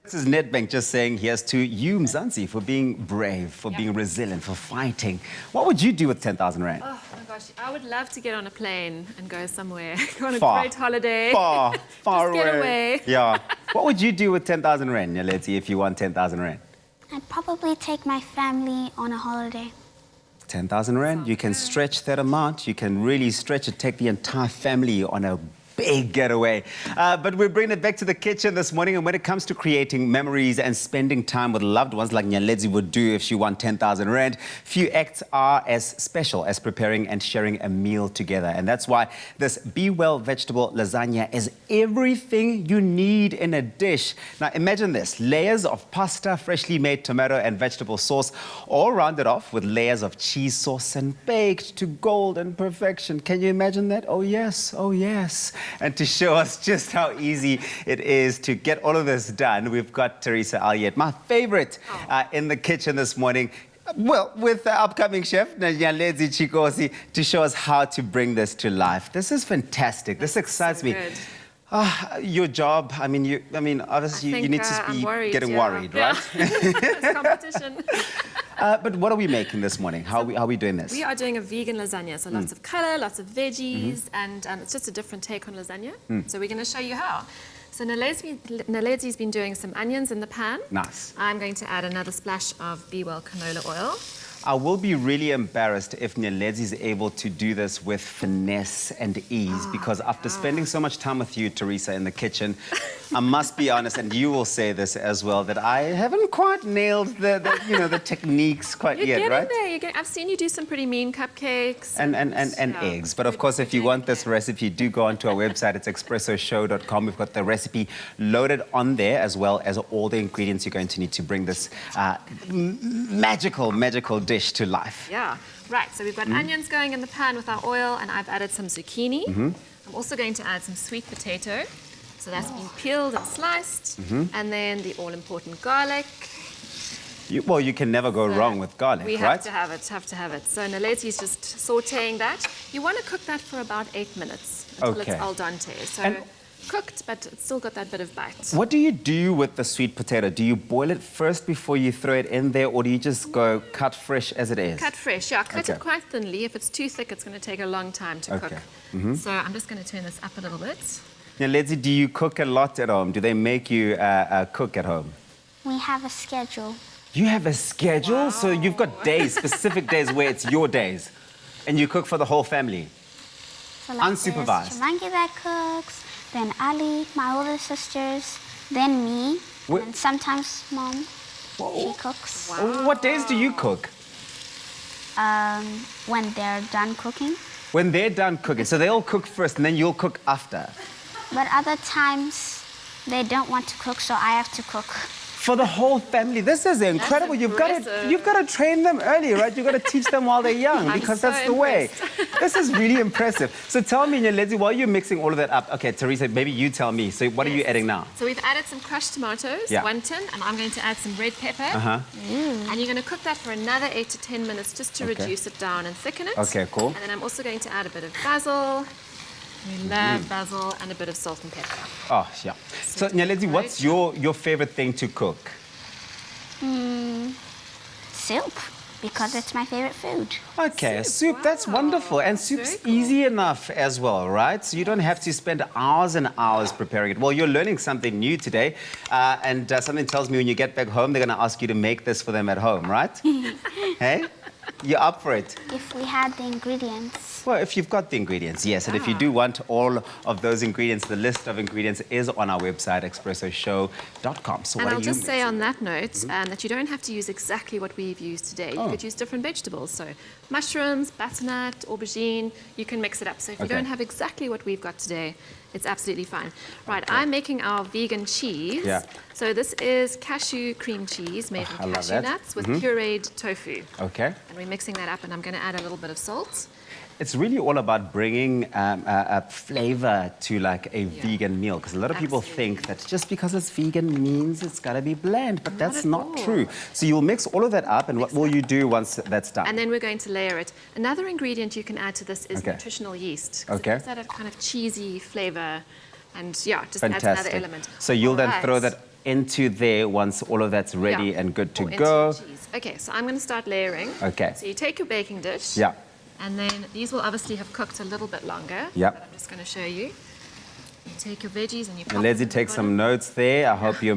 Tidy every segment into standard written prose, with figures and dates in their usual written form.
This is Nedbank just saying here's to you, Mzansi, for being brave, for being resilient, for fighting. What would you do with 10,000 Rand? Oh my gosh, I would love to get on a plane and go somewhere, go on a Far. great holiday. Far Just get away. Yeah. What would you do with 10,000 Rand, Nyaleti, if you won 10,000 Rand? I'd probably take my family on a holiday. 10,000 Rand, you can stretch that amount. You can really stretch it, take the entire family on a big getaway. But we're bringing it back to the kitchen this morning, and when it comes to creating memories and spending time with loved ones like Nyalezi would do if she won 10,000 Rand, few acts are as special as preparing and sharing a meal together. And that's why this BWELL vegetable lasagna is everything you need in a dish. Now imagine this, layers of pasta, freshly made tomato and vegetable sauce, all rounded off with layers of cheese sauce and baked to golden perfection. Can you imagine that? Oh yes, oh yes. And to show us just how easy it is to get all of this done, we've got Teresa Aliet, my favorite, in the kitchen this morning. Well, with the upcoming chef, Nyalezi Chikosi, to show us how to bring this to life. This is fantastic. This excites me. Your job, obviously you need to be getting worried, right? It's competition. But what are we making this morning? How are we doing this? We are doing a vegan lasagna, so lots of color, lots of veggies, and it's just a different take on lasagna. So we're going to show you how. So Nalezi's been doing some onions in the pan. Nice. I'm going to add another splash of BWELL canola oil. I will be really embarrassed if Nyalezi is able to do this with finesse and ease, because after spending so much time with you, Teresa, in the kitchen, I must be honest, and you will say this as well, that I haven't quite nailed the techniques quite yet, right? There. I've seen you do some pretty mean cupcakes. And eggs. But of course, if you want this recipe, do go onto our website. It's expressoshow.com. We've got the recipe loaded on there, as well as all the ingredients you're going to need to bring this magical dish to life. Yeah, right. So we've got onions going in the pan with our oil, and I've added some zucchini. I'm also going to add some sweet potato. So that's been peeled and sliced. And then the all-important garlic. You can never go wrong with garlic, we right? We have to have it. So Naleti is just sauteing that. You want to cook that for about 8 minutes until it's al dente. So cooked, but it's still got that bit of bite. What do you do with the sweet potato? Do you boil it first before you throw it in there, or do you just go cut fresh as it is? Cut fresh, yeah. Cut it quite thinly. If it's too thick, it's going to take a long time to cook. So I'm just going to turn this up a little bit. Now, Lezi, do you cook a lot at home? Do they make you cook at home? We have a schedule. You have a schedule? Wow. So you've got days, specific days where it's your days, and you cook for the whole family? So like unsupervised? Shamangi that cooks, then Ali, my older sisters, then me, and sometimes Mom. She cooks. Wow. What days do you cook? When they're done cooking. When they're done cooking. So they'll cook first and then you'll cook after. But other times they don't want to cook, so I have to cook. For the whole family. This is incredible. You've got to train them early, right? You've got to teach them while they're young, because that's the way. This is really impressive. So tell me, Nyalezi, while you're mixing all of that up, okay, Teresa, maybe you tell me. So what are you adding now? So we've added some crushed tomatoes, 1 tin, and I'm going to add some red pepper. And you're going to cook that for another 8 to 10 minutes just to reduce it down and thicken it. Okay, cool. And then I'm also going to add a bit of basil. We love basil, and a bit of salt and pepper. Oh, yeah. So Nyalezi, what's your favorite thing to cook? Soup, because it's my favorite food. Okay, soup, that's wonderful. And soup's easy enough as well, right? So you don't have to spend hours and hours preparing it. Well, you're learning something new today, and something tells me when you get back home, they're going to ask you to make this for them at home, right? Hey? You're up for it? If we had the ingredients. Well, if you've got the ingredients, yes. And if you do want all of those ingredients, the list of ingredients is on our website, expressoshow.com. So and I'll just say on that note that you don't have to use exactly what we've used today. You could use different vegetables. So mushrooms, butternut, aubergine, you can mix it up. So if you don't have exactly what we've got today, it's absolutely fine. Right, I'm making our vegan cheese. So this is cashew cream cheese made from cashew nuts with pureed tofu. Okay. And we're mixing that up, and I'm going to add a little bit of salt. It's really all about bringing a flavor to like a vegan meal, because a lot of people think that just because it's vegan means it's got to be bland, but that's not true. So you'll mix all of that up, and what will you do once that's done? And then we're going to layer it. Another ingredient you can add to this is nutritional yeast. Okay. It gives that a kind of cheesy flavor, and just adds another element. So you'll then throw that into there once all of that's ready Yeah. and good to Or into go. your cheese. Okay, so I'm going to start layering. Okay. So you take your baking dish. Yeah. And then these will obviously have cooked a little bit longer. Yep. But I'm just going to show you. You take your veggies and you pop And them Leslie, in the take some bottom. notes there. I hope you're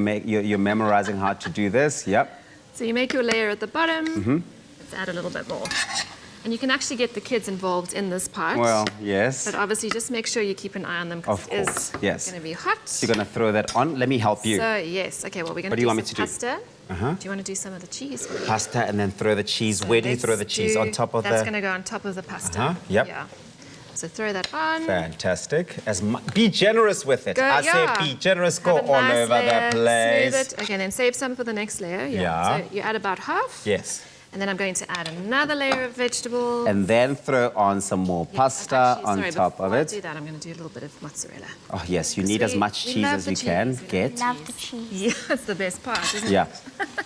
memorizing how to do this. Yep. So you make your layer at the bottom. Mm-hmm. Let's add a little bit more. And you can actually get the kids involved in this part. Well, yes. But obviously just make sure you keep an eye on them because Of it course, is yes. going to be hot. You're going to throw that on. Let me help you. So, yes. Okay, well, we're going What to do you do want me some to do? pasta. Uh-huh. Do you want to do some of the cheese? For me? Pasta and then throw the cheese. So Where do you let's throw the cheese? On top of That's the... going to go on top of the pasta. Uh-huh, yep. Yeah. So throw that on. Fantastic. Be generous with it. Go, I yeah. say be generous. Go Have a all nice over layer, the place. Smooth it. Okay, then save some for the next layer. Yeah. So you add about half. Yes. And then I'm going to add another layer of vegetables. And then throw on some more pasta Actually, on sorry, top of before I it. do that, I'm going to do a little bit of mozzarella. Oh, yes. You Because need as we- much we cheese love as the you can cheese. We get. Love the cheese. Yeah, it's the best part, isn't it? Yeah.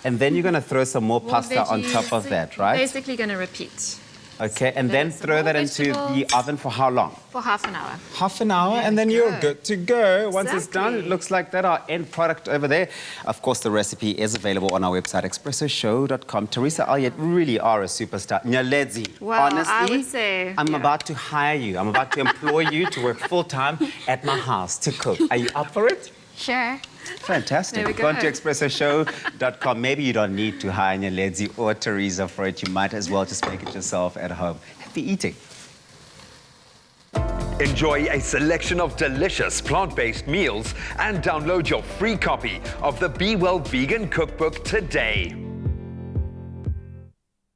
And then you're going to throw some more More pasta on veggies. top of So that, you're right? Basically going to repeat Okay. And then some throw more that into the vegetables. oven for how long? for half an hour. Half an hour, There and then we you're go. good to go. Once it's done, it Exactly. looks like that, our end product over there. Of course, the recipe is available on our website, expressoshow.com. Teresa, you really are a superstar. Nyalezi, Well, honestly, I would say, I'm yeah. about to hire you. I'm about to employ you to work full-time at my house to cook. Are you up for it? Sure. Fantastic. There we Go on to go. expressoshow.com. Maybe you don't need to hire Nyalezi or Teresa for it. You might as well just make it yourself at home. Happy eating. Enjoy a selection of delicious plant-based meals and download your free copy of the BWELL Vegan Cookbook today.